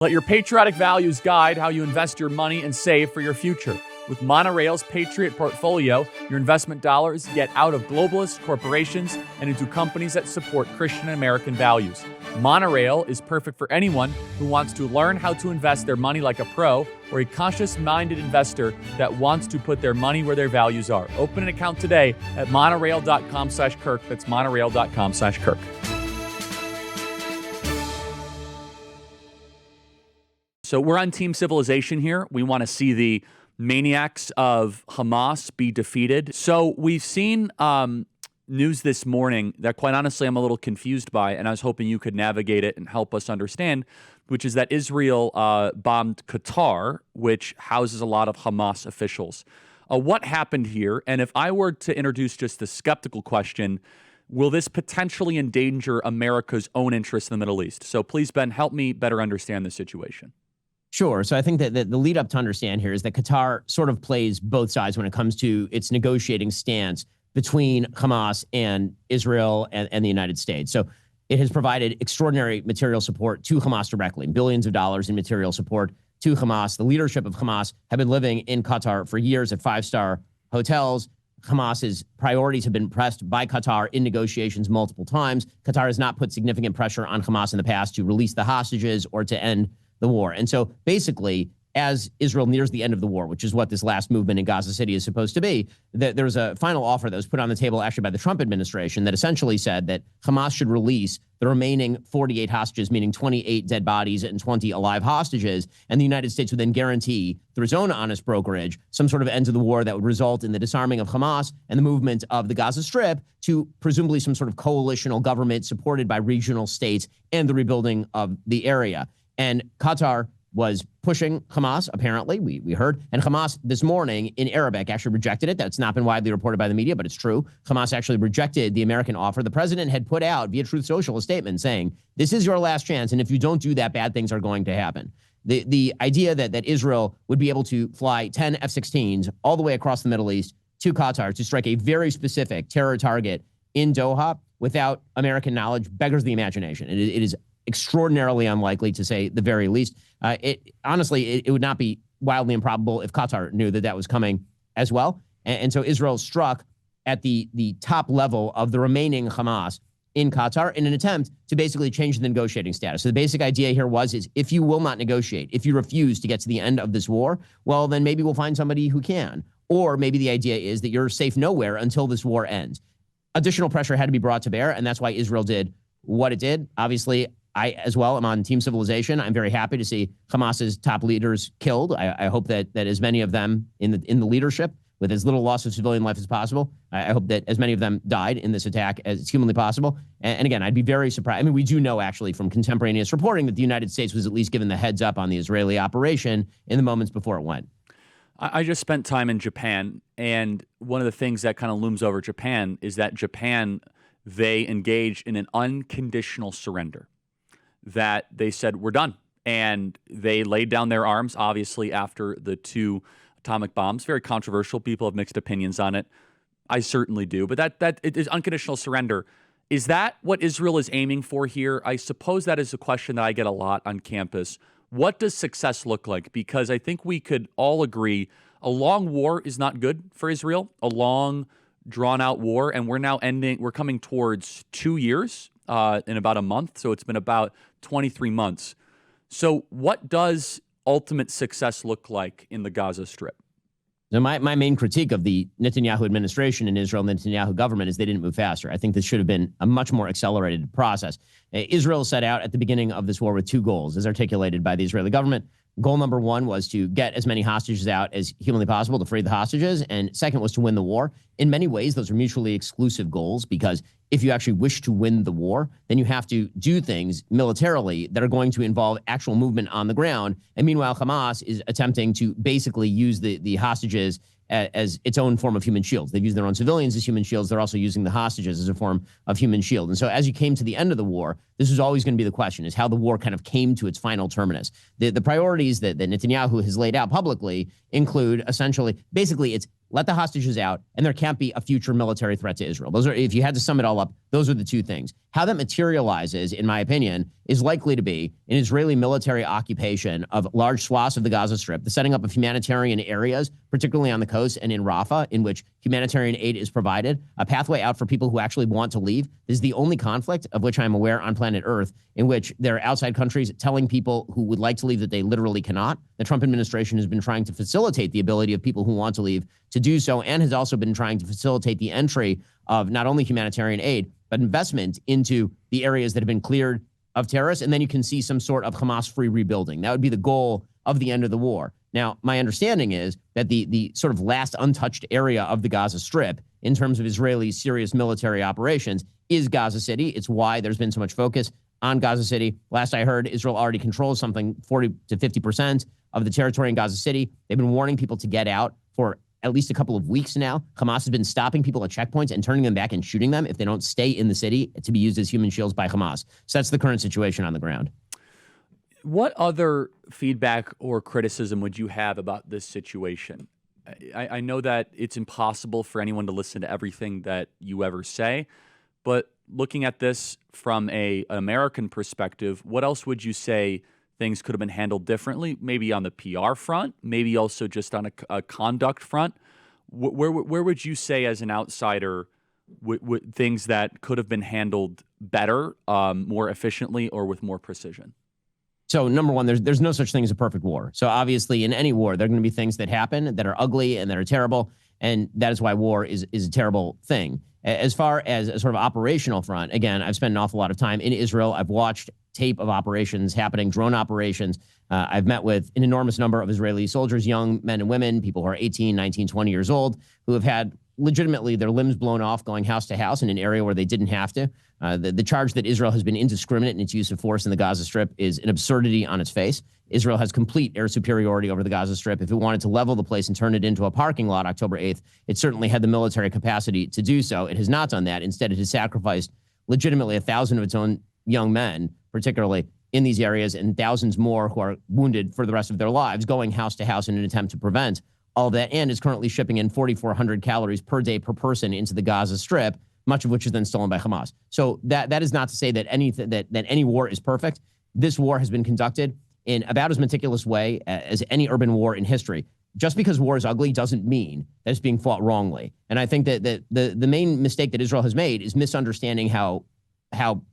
Let your patriotic values guide how you invest your money and save for your future. With Monorail's Patriot Portfolio, your investment dollars get out of globalist corporations and into companies that support Christian and American values. Monorail is perfect for anyone who wants to learn how to invest their money like a pro, or a conscious-minded investor that wants to put their money where their values are. Open an account today at monorail.com/Kirk. That's monorail.com/Kirk. So we're on Team Civilization here. We want to see the maniacs of Hamas be defeated. So we've seen news this morning that, quite honestly, I'm a little confused by, and I was hoping you could navigate it and help us understand, which is that Israel bombed Qatar, which houses a lot of Hamas officials. What happened here? And if I were to introduce just the skeptical question, will this potentially endanger America's own interests in the Middle East? So please, Ben, help me better understand the situation. Sure. So I think that the lead up to understand here is that Qatar sort of plays both sides when it comes to its negotiating stance between Hamas and Israel and the United States. So it has provided extraordinary material support to Hamas directly, billions of dollars in material support to Hamas. The leadership of Hamas have been living in Qatar for years at five-star hotels. Hamas's priorities have been pressed by Qatar in negotiations multiple times. Qatar has not put significant pressure on Hamas in the past to release the hostages or to end the war. And so basically, as Israel nears the end of the war, which is what this last movement in Gaza City is supposed to be, there was a final offer that was put on the table actually by the Trump administration that essentially said that Hamas should release the remaining 48 hostages, meaning 28 dead bodies and 20 alive hostages. And the United States would then guarantee, through its own honest brokerage, some sort of end to the war that would result in the disarming of Hamas and the movement of the Gaza Strip to presumably some sort of coalitional government supported by regional states and the rebuilding of the area. And Qatar was pushing Hamas, apparently, we heard. And Hamas this morning in Arabic actually rejected it. That's not been widely reported by the media, but it's true. Hamas actually rejected the American offer. The president had put out via Truth Social a statement saying, this is your last chance. And if you don't do that, bad things are going to happen. The idea that Israel would be able to fly 10 F-16s all the way across the Middle East to Qatar to strike a very specific terror target in Doha without American knowledge beggars the imagination. It is extraordinarily unlikely, to say the very least. Honestly, it would not be wildly improbable if Qatar knew that was coming as well. And so Israel struck at the top level of the remaining Hamas in Qatar in an attempt to basically change the negotiating status. So the basic idea here is if you will not negotiate, if you refuse to get to the end of this war, well, then maybe we'll find somebody who can. Or maybe the idea is that you're safe nowhere until this war ends. Additional pressure had to be brought to bear, and that's why Israel did what it did. Obviously, I, as well, am on Team Civilization. I'm very happy to see Hamas's top leaders killed. I hope that as many of them in the leadership, with as little loss of civilian life as possible, I hope that as many of them died in this attack as humanly possible. And again, I'd be very surprised. I mean, we do know actually from contemporaneous reporting that the United States was at least given the heads up on the Israeli operation in the moments before it went. I just spent time in Japan, and one of the things that kind of looms over Japan is that Japan, they engaged in an unconditional surrender. That they said, we're done. And they laid down their arms, obviously, after the 2 atomic bombs. Very controversial. People have mixed opinions on it. I certainly do. But that it is unconditional surrender. Is that what Israel is aiming for here? I suppose that is a question that I get a lot on campus. What does success look like? Because I think we could all agree a long war is not good for Israel. A long, drawn-out war. And we're coming towards 2 years in about a month. So it's been about 23 months. So what does ultimate success look like in the Gaza Strip? So my main critique of the Netanyahu administration in Israel and the Netanyahu government is they didn't move faster. I think this should have been a much more accelerated process. Israel set out at the beginning of this war with 2 goals, as articulated by the Israeli government. Goal number 1 was to get as many hostages out as humanly possible to free the hostages. And second was to win the war. In many ways, those are mutually exclusive goals, because if you actually wish to win the war, then you have to do things militarily that are going to involve actual movement on the ground. And meanwhile, Hamas is attempting to basically use the hostages as its own form of human shields. They've used their own civilians as human shields. They're also using the hostages as a form of human shield. And so as you came to the end of the war, this was always going to be the question, is how the war kind of came to its final terminus. The priorities that Netanyahu has laid out publicly include essentially, basically, it's let the hostages out, and there can't be a future military threat to Israel. Those are, if you had to sum it all up, those are the two things. How that materializes, in my opinion, is likely to be an Israeli military occupation of large swaths of the Gaza Strip, the setting up of humanitarian areas, particularly on the coast and in Rafah, in which humanitarian aid is provided, a pathway out for people who actually want to leave. This is the only conflict of which I'm aware on planet Earth in which there are outside countries telling people who would like to leave that they literally cannot. The Trump administration has been trying to facilitate the ability of people who want to leave to do so, and has also been trying to facilitate the entry of not only humanitarian aid, but investment into the areas that have been cleared of terrorists. And then you can see some sort of Hamas-free rebuilding. That would be the goal of the end of the war. Now, my understanding is that the sort of last untouched area of the Gaza Strip in terms of Israeli serious military operations is Gaza City. It's why there's been so much focus on Gaza City. Last I heard, Israel already controls something 40 to 50% of the territory in Gaza City. They've been warning people to get out for at least a couple of weeks now. Hamas has been stopping people at checkpoints and turning them back and shooting them if they don't stay in the city to be used as human shields by Hamas. So that's the current situation on the ground. What other feedback or criticism would you have about this situation? I know that it's impossible for anyone to listen to everything that you ever say, but looking at this from an American perspective, what else would you say things could have been handled differently? Maybe on the PR front, maybe also just on a conduct front. Where would you say, as an outsider, things that could have been handled better, more efficiently, or with more precision? So number one, there's no such thing as a perfect war. So obviously in any war, there are going to be things that happen that are ugly and that are terrible. And that is why war is a terrible thing. As far as a sort of operational front, again, I've spent an awful lot of time in Israel. I've watched tape of operations happening, drone operations. I've met with an enormous number of Israeli soldiers, young men and women, people who are 18, 19, 20 years old, who have had legitimately their limbs blown off going house to house in an area where they didn't have to. The charge that Israel has been indiscriminate in its use of force in the Gaza Strip is an absurdity on its face. Israel has complete air superiority over the Gaza Strip. If it wanted to level the place and turn it into a parking lot October 8th, it certainly had the military capacity to do so. It has not done that. Instead, it has sacrificed legitimately 1,000 of its own young men, particularly in these areas, and thousands more who are wounded for the rest of their lives, going house to house in an attempt to prevent all of that, and is currently shipping in 4,400 calories per day per person into the Gaza Strip, much of which is then stolen by Hamas. So that is not to say that any war is perfect. This war has been conducted in about as meticulous way as any urban war in history. Just because war is ugly doesn't mean that it's being fought wrongly. And I think that the main mistake that Israel has made is misunderstanding how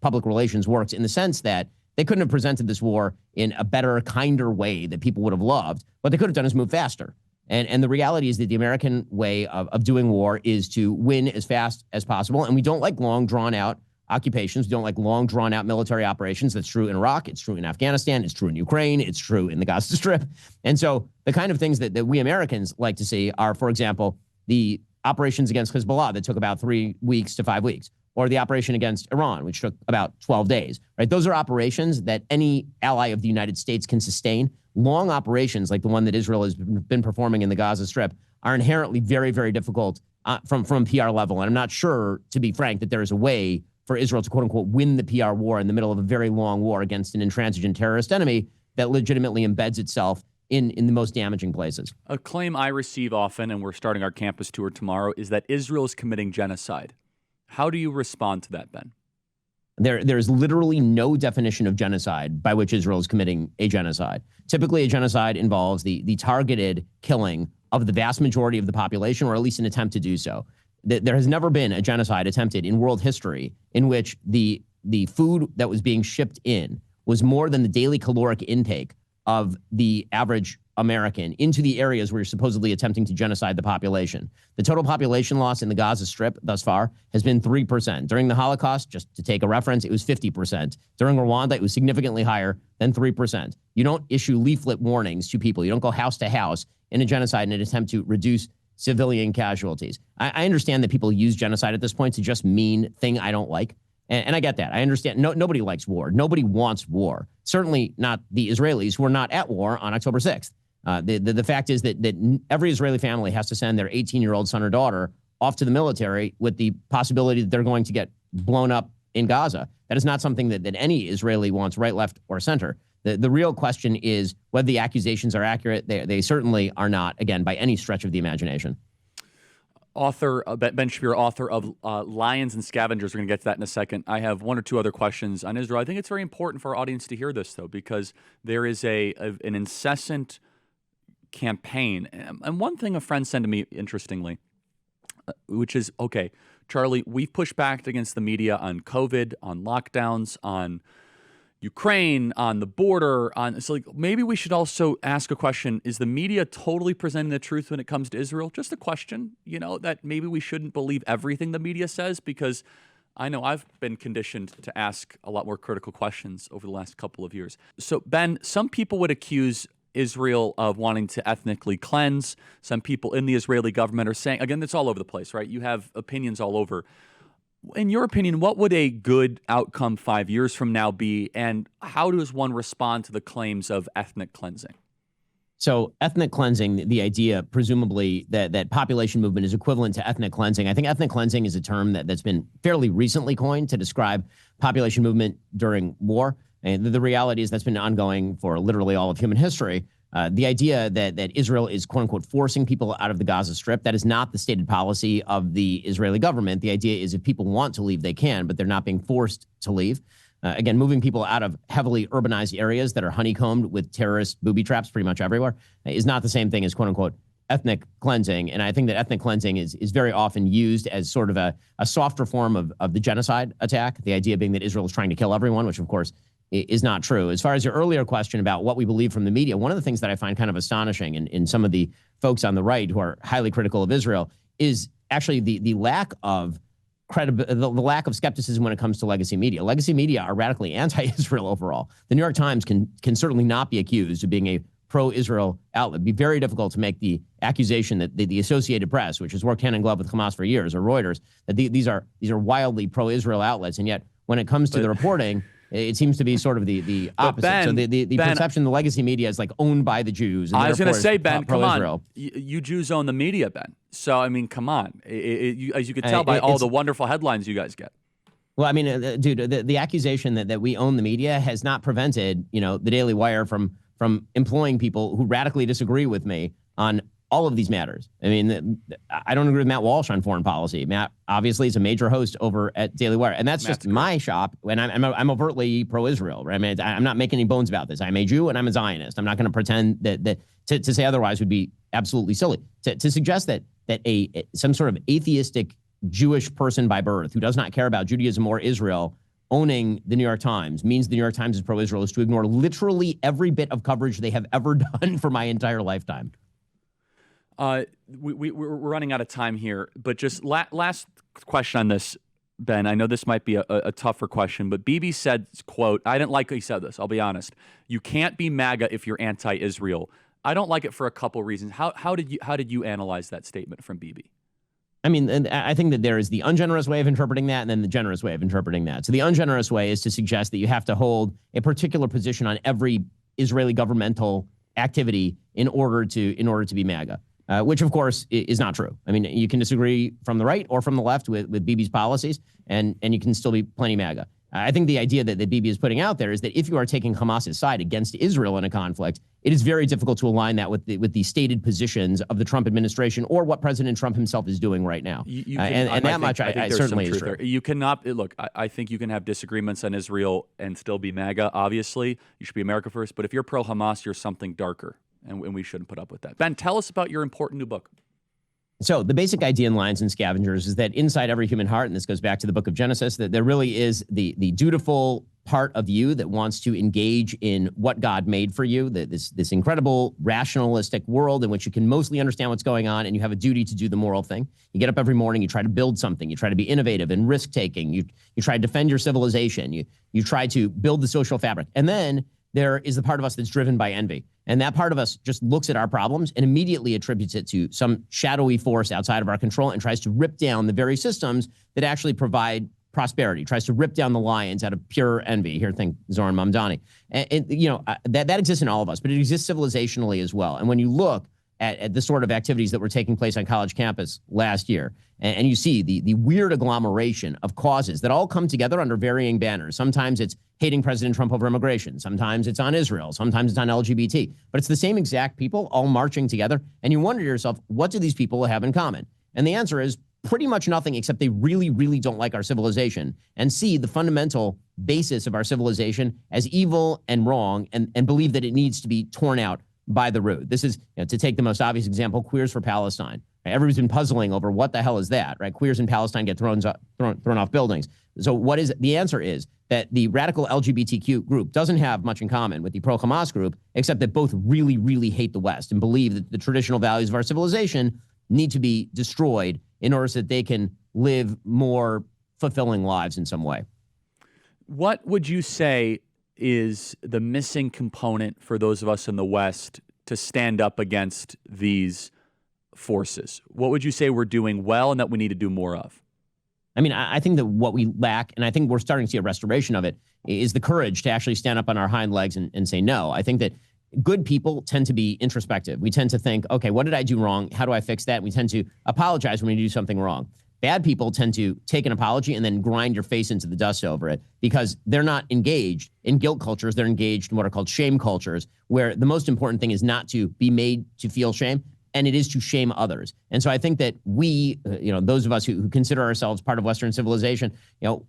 public relations works, in the sense that they couldn't have presented this war in a better, kinder way that people would have loved. What they could have done is move faster. And the reality is that the American way of doing war is to win as fast as possible. And we don't like long, drawn-out occupations. We don't like long, drawn-out military operations. That's true in Iraq. It's true in Afghanistan. It's true in Ukraine. It's true in the Gaza Strip. And so the kind of things that we Americans like to see are, for example, the operations against Hezbollah that took about 3 weeks to 5 weeks, or the operation against Iran, which took about 12 days, right? Those are operations that any ally of the United States can sustain. Long operations like the one that Israel has been performing in the Gaza Strip are inherently very, very difficult from PR level. And I'm not sure, to be frank, that there is a way for Israel to, quote unquote, win the PR war in the middle of a very long war against an intransigent terrorist enemy that legitimately embeds itself in the most damaging places. A claim I receive often, and we're starting our campus tour tomorrow, is that Israel is committing genocide. How do you respond to that, Ben? There's literally no definition of genocide by which Israel is committing a genocide. Typically, a genocide involves the targeted killing of the vast majority of the population, or at least an attempt to do so. There has never been a genocide attempted in world history in which the food that was being shipped in was more than the daily caloric intake of the average American into the areas where you're supposedly attempting to genocide the population. The total population loss in the Gaza Strip thus far has been 3%. During the Holocaust, just to take a reference, it was 50%. During Rwanda, it was significantly higher than 3%. You don't issue leaflet warnings to people. You don't go house to house in a genocide in an attempt to reduce civilian casualties. I understand that people use genocide at this point to just mean thing I don't like. And I get that. I understand. Nobody likes war. Nobody wants war. Certainly not the Israelis, who are not at war on October 6th. The fact is that every Israeli family has to send their 18-year-old son or daughter off to the military with the possibility that they're going to get blown up in Gaza. That is not something that any Israeli wants, right, left, or center. The real question is whether the accusations are accurate. They certainly are not, again, by any stretch of the imagination. Ben Shapiro, author of Lions and Scavengers. We're going to get to that in a second. I have one or two other questions on Israel. I think it's very important for our audience to hear this, though, because there is an incessant campaign. And one thing a friend said to me, interestingly, which is, okay, Charlie, we've pushed back against the media on COVID, on lockdowns, on Ukraine, on the border, so like maybe we should also ask a question: is the media totally presenting the truth when it comes to Israel? Just a question, that maybe we shouldn't believe everything the media says, because I know I've been conditioned to ask a lot more critical questions over the last couple of years. So Ben, some people would accuse Israel of wanting to ethnically cleanse. Some people in the Israeli government are saying, again, it's all over the place, right? You have opinions all over. In your opinion, what would a good outcome 5 years from now be, and how does one respond to the claims of ethnic cleansing? So ethnic cleansing, the idea, presumably, that population movement is equivalent to ethnic cleansing. I think ethnic cleansing is a term that's been fairly recently coined to describe population movement during war. And the reality is that's been ongoing for literally all of human history. The idea that Israel is, quote unquote, forcing people out of the Gaza Strip, that is not the stated policy of the Israeli government. The idea is if people want to leave, they can, but they're not being forced to leave. Again, moving people out of heavily urbanized areas that are honeycombed with terrorist booby traps pretty much everywhere is not the same thing as, quote unquote, ethnic cleansing. And I think that ethnic cleansing is very often used as sort of a softer form of the genocide attack. The idea being that Israel is trying to kill everyone, which of course is not true. As far as your earlier question about what we believe from the media, one of the things that I find kind of astonishing in some of the folks on the right who are highly critical of Israel is actually the lack of the lack of skepticism when it comes to legacy media. Legacy media are radically anti-Israel overall. The New York Times can certainly not be accused of being a pro-Israel outlet. It'd be very difficult to make the accusation that the Associated Press, which has worked hand in glove with Hamas for years, or Reuters, that these are wildly pro-Israel outlets. And yet, when it comes to the reporting, it seems to be sort of the opposite. Ben, so the Ben, perception the legacy media is like owned by the Jews. And I was going to say, Ben, come pro-Israel. on. You Jews own the media, Ben. So, I mean, come on. As you could tell by all the wonderful headlines you guys get. Well, I mean, dude, the accusation that we own the media has not prevented, the Daily Wire from employing people who radically disagree with me on all of these matters. I mean, I don't agree with Matt Walsh on foreign policy. Matt obviously is a major host over at Daily Wire, and that's just my shop. And I'm overtly pro-Israel. Right? I mean, I'm not making any bones about this. I'm a Jew and I'm a Zionist. I'm not going to pretend that to say otherwise would be absolutely silly. To suggest that some sort of atheistic Jewish person by birth who does not care about Judaism or Israel owning the New York Times means the New York Times is pro-Israel is to ignore literally every bit of coverage they have ever done for my entire lifetime. We're running out of time here, but just last question on this, Ben. I know this might be a tougher question, but Bibi said, quote, I didn't like how he said this, I'll be honest. You can't be MAGA if you're anti-Israel. I don't like it for a couple reasons. How did you analyze that statement from Bibi? I mean, and I think that there is the ungenerous way of interpreting that and then the generous way of interpreting that. So the ungenerous way is to suggest that you have to hold a particular position on every Israeli governmental activity in order to be MAGA. Which, of course, is not true. I mean, you can disagree from the right or from the left with Bibi's policies, and you can still be plenty MAGA. I think the idea that Bibi is putting out there is that if you are taking Hamas's side against Israel in a conflict, it is very difficult to align that with the stated positions of the Trump administration or what President Trump himself is doing right now. I certainly is true. You cannot look. I think you can have disagreements on Israel and still be MAGA. Obviously, you should be America first. But if you're pro-Hamas, you're something darker. And we shouldn't put up with that. Ben, tell us about your important new book. So the basic idea in Lions and Scavengers is that inside every human heart, and this goes back to the book of Genesis, that there really is the dutiful part of you that wants to engage in what God made for you, this incredible rationalistic world in which you can mostly understand what's going on, and you have a duty to do the moral thing. You get up every morning, you try to build something, you try to be innovative and risk-taking, you try to defend your civilization, you try to build the social fabric. And then there is the part of us that's driven by envy. And that part of us just looks at our problems and immediately attributes it to some shadowy force outside of our control and tries to rip down the very systems that actually provide prosperity, tries to rip down the lions out of pure envy. Here, think Zoran Mamdani. And that exists in all of us, but it exists civilizationally as well. And when you look at the sort of activities that were taking place on college campus last year, and you see the weird agglomeration of causes that all come together under varying banners. Sometimes it's hating President Trump over immigration. Sometimes it's on Israel. Sometimes it's on LGBT. But it's the same exact people all marching together. And you wonder to yourself, what do these people have in common? And the answer is pretty much nothing, except they really, really don't like our civilization and see the fundamental basis of our civilization as evil and wrong, and believe that it needs to be torn out by the root. This is, to take the most obvious example, Queers for Palestine. Right? Everybody's been puzzling over what the hell is that, right? Queers in Palestine get thrown off buildings. So what is it? The answer is that the radical LGBTQ group doesn't have much in common with the pro-Hamas group, except that both really, really hate the West and believe that the traditional values of our civilization need to be destroyed in order so that they can live more fulfilling lives in some way. What would you say is the missing component for those of us in the West to stand up against these forces? What would you say we're doing well and that we need to do more of? I mean, I think that what we lack, and I think we're starting to see a restoration of it, is the courage to actually stand up on our hind legs and say no. I think that good people tend to be introspective. We tend to think, okay, what did I do wrong? How do I fix that? And we tend to apologize when we do something wrong. Bad people tend to take an apology and then grind your face into the dust over it because they're not engaged in guilt cultures. They're engaged in what are called shame cultures, where the most important thing is not to be made to feel shame, and it is to shame others. And so I think that we, those of us who consider ourselves part of Western civilization,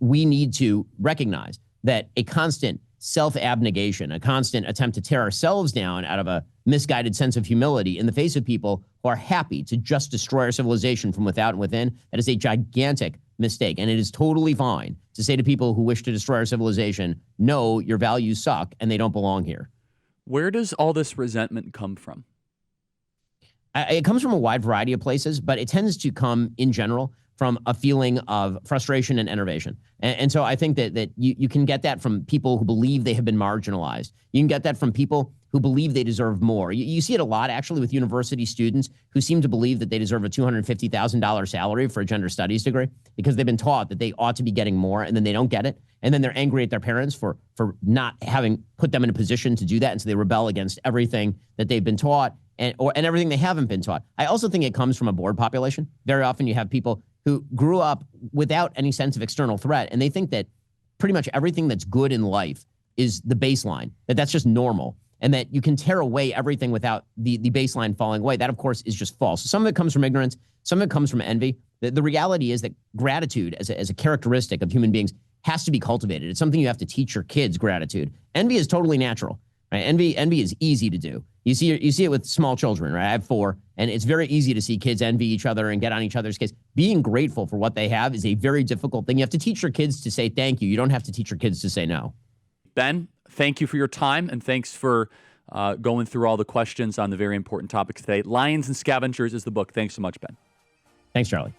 we need to recognize that a constant self-abnegation, a constant attempt to tear ourselves down out of a misguided sense of humility in the face of people who are happy to just destroy our civilization from without and within, that is a gigantic mistake. And it is totally fine to say to people who wish to destroy our civilization, no, your values suck and they don't belong here. Where does all this resentment come from? It comes from a wide variety of places, but it tends to come in general from a feeling of frustration and enervation. And so I think that you can get that from people who believe they have been marginalized. You can get that from people who believe they deserve more. You see it a lot, actually, with university students who seem to believe that they deserve a $250,000 salary for a gender studies degree because they've been taught that they ought to be getting more, and then they don't get it. And then they're angry at their parents for not having put them in a position to do that, and so they rebel against everything that they've been taught and everything they haven't been taught. I also think it comes from a bored population. Very often you have people who grew up without any sense of external threat, and they think that pretty much everything that's good in life is the baseline, that's just normal, and that you can tear away everything without the baseline falling away. That, of course, is just false. So some of it comes from ignorance. Some of it comes from envy. The reality is that gratitude as a characteristic of human beings has to be cultivated. It's something you have to teach your kids, gratitude. Envy is totally natural. Right? Envy is easy to do. You see it with small children, right? I have 4, and it's very easy to see kids envy each other and get on each other's case. Being grateful for what they have is a very difficult thing. You have to teach your kids to say thank you. You don't have to teach your kids to say no. Ben, thank you for your time, and thanks for going through all the questions on the very important topic today. Lions and Scavengers is the book. Thanks so much, Ben. Thanks, Charlie.